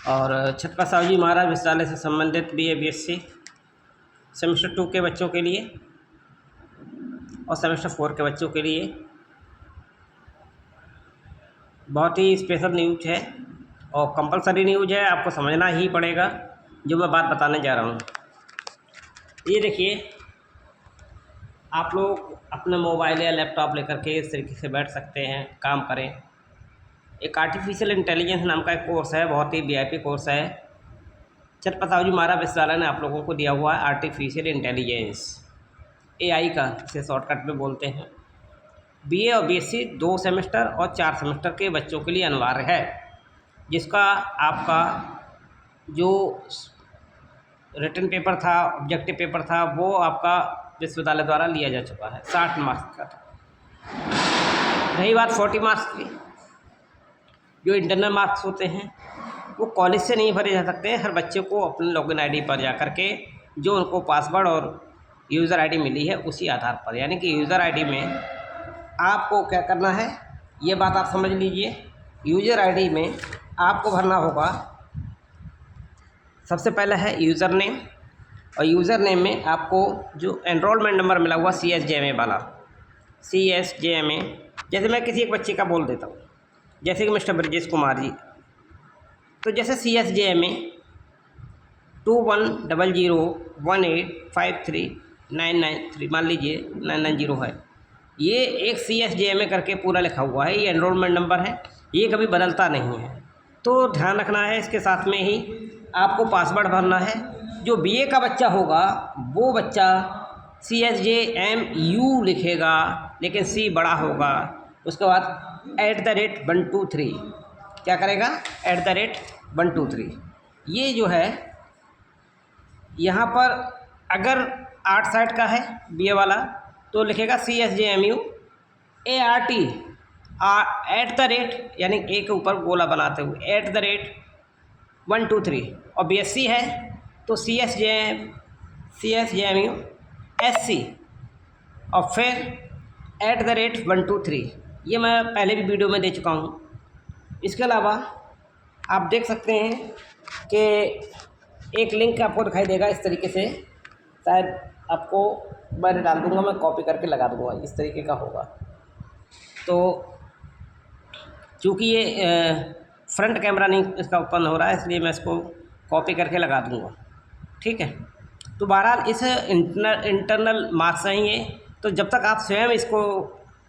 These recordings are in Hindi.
और छत्रपति साहू महाराज विश्वविद्यालय से संबंधित BA BSc सेमेस्टर 2 के बच्चों के लिए और सेमेस्टर 4 के बच्चों के लिए बहुत ही स्पेशल न्यूज है और कंपलसरी न्यूज है, आपको समझना ही पड़ेगा जो मैं बात बताने जा रहा हूँ। ये देखिए, आप लोग अपने मोबाइल या लैपटॉप लेकर के इस तरीके से बैठ सकते हैं, काम करें। एक आर्टिफिशियल इंटेलिजेंस नाम का एक कोर्स है, बहुत ही VIP कोर्स है। छत्रपति साहू महाराज विश्वविद्यालय ने आप लोगों को दिया हुआ है आर्टिफिशियल इंटेलिजेंस, AI का इसे शॉर्टकट में बोलते हैं। BA और BSc 2 सेमेस्टर और 4 सेमेस्टर के बच्चों के लिए अनिवार्य है, जिसका आपका जो रिटन पेपर था, ऑब्जेक्टिव पेपर था, वो आपका विश्वविद्यालय द्वारा लिया जा चुका है। 60 मार्क्स का था। रही बात 40 मार्क्स की, जो इंटरनल मार्क्स होते हैं वो कॉलेज से नहीं भरे जा सकते हैं। हर बच्चे को अपने लॉगिन ID पर जा कर के जो उनको पासवर्ड और यूज़र ID मिली है उसी आधार पर, यानी कि यूज़र ID में आपको क्या करना है, ये बात आप समझ लीजिए। यूज़र ID में आपको भरना होगा, सबसे पहले है यूज़र नेम, और यूज़र नेम में आपको जो एनरोलमेंट नंबर मिला हुआ CSJMA वाला, CSJMA, जैसे मैं किसी एक बच्चे का बोल देता हूँ, जैसे कि मिस्टर ब्रजेश कुमार जी, तो जैसे CSJMA 2100185393 मान लीजिए 990 है, ये एक CSJMA करके पूरा लिखा हुआ है। ये एनरोलमेंट नंबर है, ये कभी बदलता नहीं है, तो ध्यान रखना है। इसके साथ में ही आपको पासवर्ड भरना है। जो BA का बच्चा होगा वो बच्चा CSJMU लिखेगा, लेकिन C बड़ा होगा। उसके बाद @123 क्या करेगा, @123। ये जो है यहाँ पर अगर 8 साइड का है BA वाला तो लिखेगा CSJMU ART यानी A के ऊपर गोला बनाते हुए @123, और BSc है तो CSJMU SC और फिर @123। ये मैं पहले भी वीडियो में दे चुका हूँ। इसके अलावा आप देख सकते हैं कि एक लिंक आपको दिखाई देगा इस तरीके से, शायद आपको मैं डाल दूँगा, मैं कॉपी करके लगा दूँगा, इस तरीके का होगा। तो चूँकि ये फ्रंट कैमरा नहीं इसका ओपन हो रहा है, इसलिए मैं इसको कॉपी करके लगा दूँगा, ठीक है। तो बहरहाल इस इंटरनल मार्क्स हैं ये, तो जब तक आप स्वयं इसको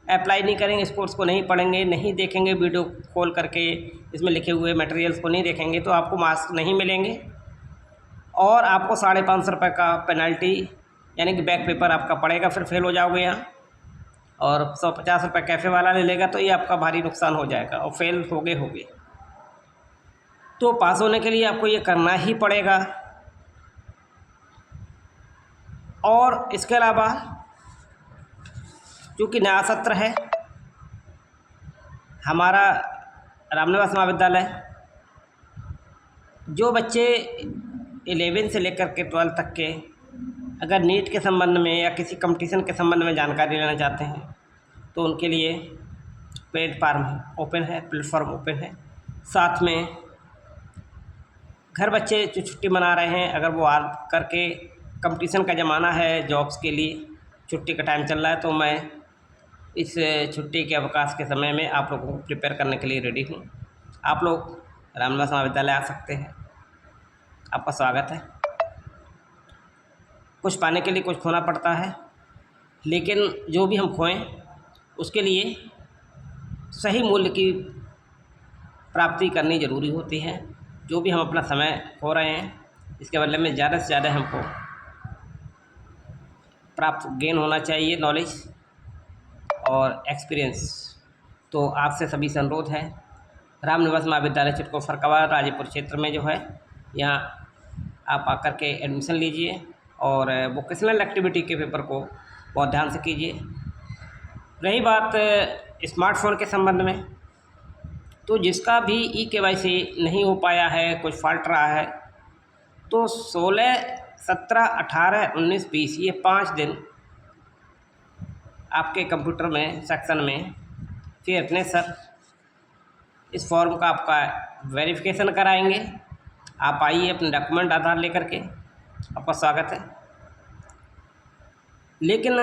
अप्लाई नहीं करेंगे, इस कोर्स को नहीं पढ़ेंगे, नहीं देखेंगे, वीडियो खोल करके इसमें लिखे हुए मटेरियल्स को नहीं देखेंगे, तो आपको मार्क्स नहीं मिलेंगे और आपको 550 रुपये का पेनल्टी यानी कि बैक पेपर आपका पड़ेगा, फिर फेल हो जाओगे यहाँ। और 150 रुपये कैफ़े वाला ले लेगा, तो ये आपका भारी नुकसान हो जाएगा और फेल होगे। तो पास होने के लिए आपको ये करना ही पड़ेगा। और इसके अलावा चूँकि नया सत्र है हमारा रामनिवास महाविद्यालय, जो बच्चे 11 से लेकर के 12 तक के अगर नीट के संबंध में या किसी कंपटीशन के संबंध में जानकारी लेना चाहते हैं तो उनके लिए प्लेटफार्म ओपन है। साथ में घर बच्चे जो छुट्टी मना रहे हैं, अगर वो आ करके, कंपटीशन का ज़माना है, जॉब्स के लिए छुट्टी का टाइम चल रहा है, तो मैं इस छुट्टी के अवकाश के समय में आप लोगों को प्रिपेयर करने के लिए रेडी हूँ। आप लोग रामनिवास महाविद्यालय आ सकते हैं, आपका स्वागत है। कुछ पाने के लिए कुछ खोना पड़ता है, लेकिन जो भी हम खोएं उसके लिए सही मूल्य की प्राप्ति करनी ज़रूरी होती है। जो भी हम अपना समय खो रहे हैं, इसके बदले में ज़्यादा से ज़्यादा हमको प्राप्त गेन होना चाहिए, नॉलेज और एक्सपीरियंस। तो आपसे सभी से अनुरोध है, रामनिवास महाविद्यालय चिटको फरकवा राजेपुर क्षेत्र में जो है, यहाँ आप आकर के एडमिशन लीजिए और वोकेशनल एक्टिविटी के पेपर को बहुत ध्यान से कीजिए। रही बात स्मार्टफोन के संबंध में, तो जिसका भी eKYC नहीं हो पाया है, कुछ फॉल्ट रहा है, तो 16, 17, 18, 19, 20 ये 5 दिन आपके कंप्यूटर में सेक्शन में फिर अपने सर इस फॉर्म का आपका वेरिफिकेशन कराएंगे आप आइए अपने डॉक्यूमेंट आधार लेकर के, आपका स्वागत है। लेकिन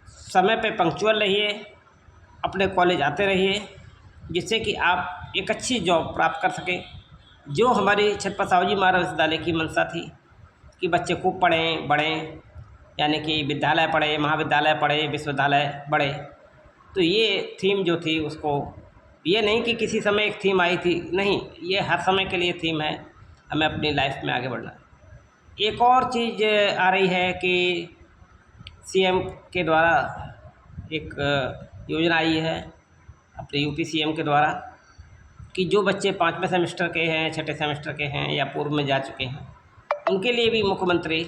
समय पे पंक्चुअल रहिए, अपने कॉलेज आते रहिए, जिससे कि आप एक अच्छी जॉब प्राप्त कर सकें। जो हमारी छत्रपति साहू जी महाराज विश्वविद्यालय की मंशा थी कि बच्चे खूब पढ़ें बढ़ें, यानी कि विद्यालय पढ़े, महाविद्यालय पढ़े, विश्वविद्यालय बढ़े। तो ये थीम जो थी उसको, ये नहीं कि किसी समय एक थीम आई थी, नहीं, ये हर समय के लिए थीम है, हमें अपनी लाइफ में आगे बढ़ना है। एक और चीज़ आ रही है कि सीएम के द्वारा एक योजना आई है अपने यूपी सीएम के द्वारा कि जो बच्चे 5वें सेमेस्टर के हैं, 6ठे सेमेस्टर के हैं या पूर्व में जा चुके हैं, उनके लिए भी मुख्यमंत्री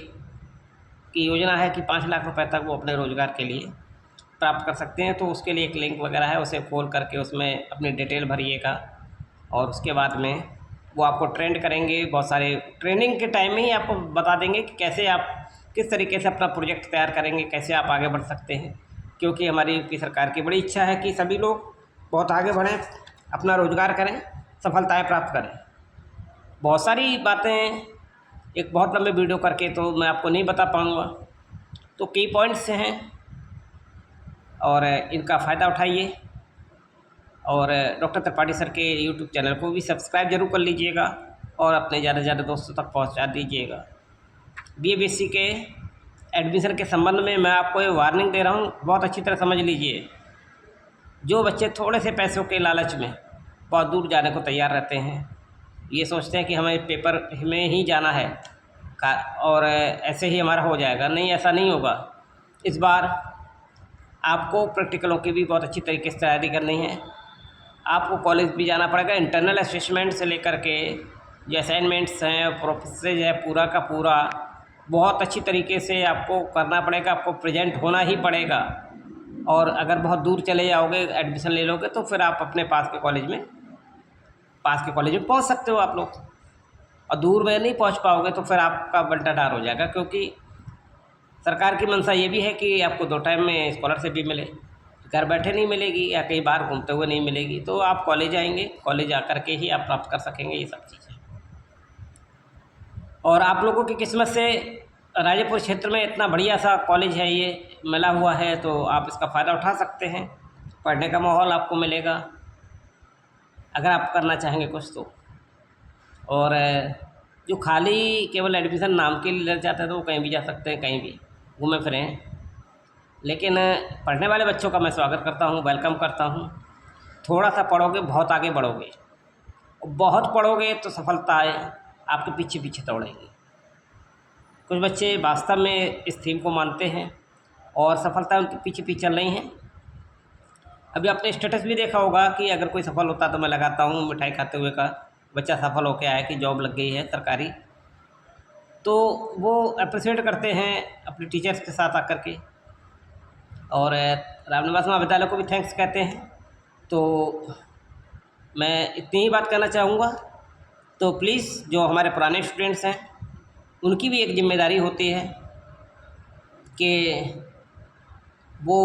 की योजना है कि 5 लाख रुपए तक वो अपने रोज़गार के लिए प्राप्त कर सकते हैं। तो उसके लिए एक लिंक वगैरह है, उसे खोल करके उसमें अपनी डिटेल भरिएगा और उसके बाद में वो आपको ट्रेंड करेंगे। बहुत सारे ट्रेनिंग के टाइम में ही आपको बता देंगे कि कैसे आप किस तरीके से अपना प्रोजेक्ट तैयार करेंगे, कैसे आप आगे बढ़ सकते हैं। क्योंकि हमारी यूपी सरकार की बड़ी इच्छा है कि सभी लोग बहुत आगे बढ़ें, अपना रोज़गार करें, सफलताएँ प्राप्त करें। बहुत सारी बातें एक बहुत लंबे वीडियो करके तो मैं आपको नहीं बता पाऊँगा, तो की पॉइंट्स हैं और इनका फ़ायदा उठाइए। और डॉक्टर त्रिपाठी सर के यूट्यूब चैनल को भी सब्सक्राइब जरूर कर लीजिएगा और अपने ज़्यादा से ज़्यादा दोस्तों तक पहुंचा दीजिएगा। बीए बीएससी के एडमिशन के संबंध में मैं आपको ये वार्निंग दे रहा हूँ, बहुत अच्छी तरह समझ लीजिए। जो बच्चे थोड़े से पैसों के लालच में बहुत दूर जाने को तैयार रहते हैं, ये सोचते हैं कि हमें पेपर में ही जाना है और ऐसे ही हमारा हो जाएगा, नहीं, ऐसा नहीं होगा। इस बार आपको प्रैक्टिकलों की भी बहुत अच्छी तरीके से तैयारी करनी है। आपको कॉलेज भी जाना पड़ेगा, इंटरनल असेसमेंट से लेकर के जो असाइनमेंट्स हैं, प्रोसेस है, पूरा का पूरा बहुत अच्छी तरीके से आपको करना पड़ेगा, आपको प्रेजेंट होना ही पड़ेगा। और अगर बहुत दूर चले जाओगे, एडमिशन ले लोगे, तो फिर आप अपने पास के कॉलेज में पहुंच सकते हो आप लोग, और दूर में नहीं पहुंच पाओगे तो फिर आपका बंटाढार हो जाएगा। क्योंकि सरकार की मंशा ये भी है कि आपको 2 टाइम में स्कॉलरशिप भी मिले, घर बैठे नहीं मिलेगी या कहीं बाहर घूमते हुए नहीं मिलेगी। तो आप कॉलेज आएंगे, कॉलेज आकर के ही आप प्राप्त कर सकेंगे ये सब चीज़ें। और आप लोगों की किस्मत से राजेपुर क्षेत्र में इतना बढ़िया सा कॉलेज है, ये मिला हुआ है, तो आप इसका फ़ायदा उठा सकते हैं। पढ़ने का माहौल आपको मिलेगा अगर आप करना चाहेंगे कुछ तो। और जो खाली केवल एडमिशन नाम के लिए लग जाते हैं तो वो कहीं भी जा सकते हैं, कहीं भी घूमें फिरें। लेकिन पढ़ने वाले बच्चों का मैं स्वागत करता हूँ, वेलकम करता हूँ। थोड़ा सा पढ़ोगे बहुत आगे बढ़ोगे, और बहुत पढ़ोगे तो सफलताएँ आपके पीछे पीछे दौड़ेंगी। कुछ बच्चे वास्तव में इस थीम को मानते हैं और सफलता उनके पीछे पीछे चल रही हैं। अभी आपने स्टेटस भी देखा होगा कि अगर कोई सफल होता तो मैं लगाता हूँ मिठाई खाते हुए का, बच्चा सफल होकर आया कि जॉब लग गई है सरकारी, तो वो अप्रिशिएट करते हैं अपने टीचर्स के साथ आकर के, और रामनिवास महाविद्यालय को भी थैंक्स कहते हैं। तो मैं इतनी ही बात कहना चाहूँगा। तो प्लीज़ जो हमारे पुराने स्टूडेंट्स हैं उनकी भी एक जिम्मेदारी होती है कि वो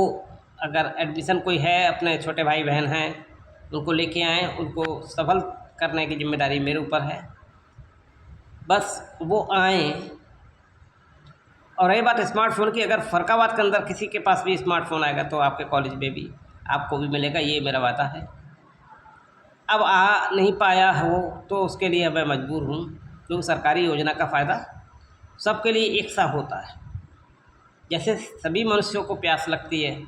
अगर एडमिशन कोई है, अपने छोटे भाई बहन हैं, उनको लेके आएँ, उनको सफल करने की जिम्मेदारी मेरे ऊपर है। बस वो आएँ। और रही बात स्मार्टफ़ोन की, अगर फ़रखाबाद के अंदर किसी के पास भी स्मार्टफ़ोन आएगा तो आपके कॉलेज में भी आपको भी मिलेगा, ये मेरा वादा है। अब आ नहीं पाया हो तो उसके लिए मैं मजबूर हूँ, क्योंकि सरकारी योजना का फ़ायदा सबके लिए एक सा होता है। जैसे सभी मनुष्यों को प्यास लगती है,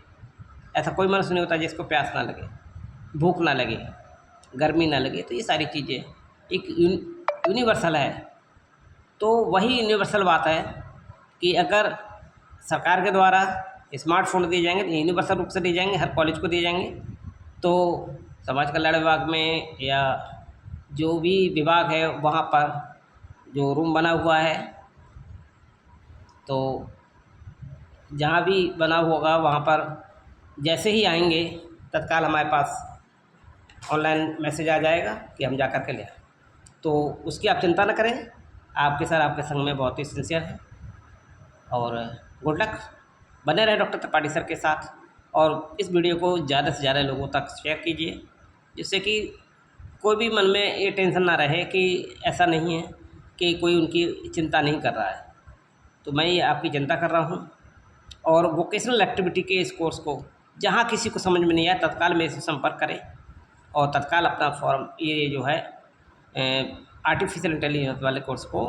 ऐसा कोई मनुष्य नहीं होता जिसको प्यास ना लगे, भूख ना लगे, गर्मी ना लगे। तो ये सारी चीज़ें एक यूनिवर्सल है। तो वही यूनिवर्सल बात है कि अगर सरकार के द्वारा स्मार्टफ़ोन दिए जाएंगे तो यूनिवर्सल रूप से दिए जाएंगे, हर कॉलेज को दिए जाएंगे। तो समाज कल्याण विभाग में या जो भी विभाग है वहाँ पर जो रूम बना हुआ है, तो जहाँ भी बना होगा वहाँ पर जैसे ही आएंगे तत्काल हमारे पास ऑनलाइन मैसेज आ जाएगा कि हम जा कर के ले आए। तो उसकी आप चिंता न करें, आपके सर आपके संग में बहुत ही सिंसियर है। और गुड लक, बने रहे डॉक्टर त्रिपाठी सर के साथ, और इस वीडियो को ज़्यादा से ज़्यादा लोगों तक शेयर कीजिए, जिससे कि कोई भी मन में ये टेंशन ना रहे कि ऐसा नहीं है, कि कोई उनकी चिंता नहीं कर रहा है। तो मैं ये आपकी चिंता कर रहा हूँ। और वोकेशनल एक्टिविटी के इस कोर्स को जहाँ किसी को समझ में नहीं आया तत्काल मेरे से संपर्क करें और तत्काल अपना फॉर्म ये जो है आर्टिफिशियल इंटेलिजेंस वाले कोर्स को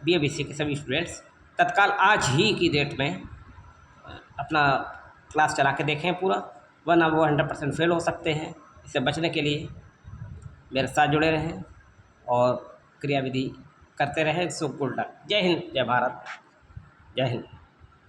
BA BC के सभी स्टूडेंट्स तत्काल आज ही की डेट में अपना क्लास चला के देखें पूरा, वरना वो 100% फेल हो सकते हैं। इससे बचने के लिए मेरे साथ जुड़े रहें और क्रियाविधि करते रहें। So good luck. जय हिंद, जय भारत, जय हिंद।